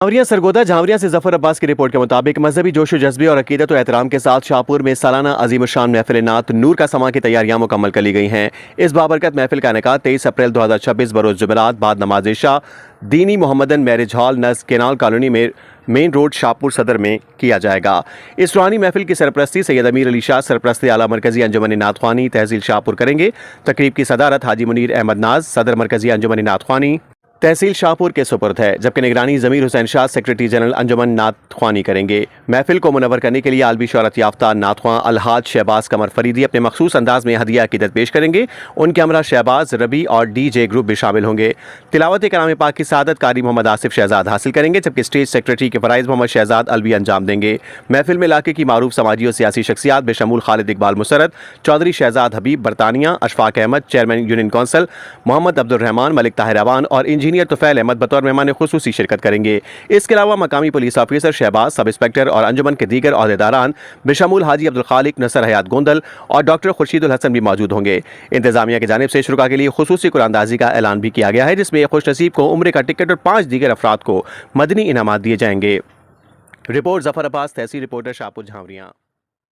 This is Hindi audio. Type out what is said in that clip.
झांवरिया सरगोदा झांवरिया से जफर अब्बास की रिपोर्ट के मुताबिक मजहबी जोश जज्बे और अकीदत और एहतराम के साथ शाहपुर में सालाना अजीम शान महफिल नात नूर का समा की तैयारियां मुकम्मल कर ली गई हैं। इस बाबरकत महफिल का इनेकाद 23 अप्रैल 2026 बरोज जुमेरात बाद नमाज Shah Deeni Mohammedan marriage hall नज़ केनाल कॉलोनी में मेन रोड शाहपुर सदर में किया जाएगा। इस रूहानी महफिल की सरपरस्ती सैयद अमीर अली शाह सरपरस्ती आला मरकजी अंजुमन नात ख्वानी तहसील शाहपुर करेंगे। तकरीब की सदारत हाजी मुनीर अहमद नाज सदर मरकजी अंजुमन नात ख्वानी तहसील शाहपुर के सुपुर्द है, जबकि निगरानी ज़मीर हुसैन शाह सेक्रेटरी जनरल अंजुमन नात ख्वानी करेंगे। महफिल को मुनव्वर करने के लिए आलमी शोहरत याफ्ता नात ख्वां अलहाज शहबाज कमर फरीदी अपने मखसूस अंदाज में हदिया अकीदत पेश करेंगे। उनके हमरा शहबाज रबी और DJ ग्रुप भी शामिल होंगे। तिलावत कलाम पाक की सादत कारी मोहम्मद आसिफ शहजाद हासिल करेंगे, जबकि स्टेज सेक्रेटरी के फ़राइज़ मोहम्मद शहजाद अलवी अंजाम देंगे। महफिल में इलाके की मारूफ समाजी और सियासी शख्सियात बेशमूल Khalid Iqbal Musarrat, Chaudhary Shahzad Habib Bartania, Ashfaq Ahmed chairman union council, Mohammad Abdul Rahman, Malik Tahir Awan और इंजीनियर तुफैल अहमद बतौर मेहमान खुसूसी शिरकत करेंगे। इसके अलावा मकामी police officer Shahbaz, sub inspector और अंजुमन के दीगर अहदेदारान बेशमूल हाजी अब्दुल खालिक, नसर हयात गोंदल और डॉक्टर खुर्शीदुल हसन भी मौजूद होंगे। इंतजामिया की जानिब से शुरा के लिए खुसूसी कुरानंदाजी का ऐलान भी किया गया है, जिसमें खुश नसीब को उम्र का टिकट और 5 दीगर अफराद को मदनी इनामात दिए जाएंगे। रिपोर्ट जफर अब्बास, तहसील रिपोर्टर शाहपुर झांवरिया।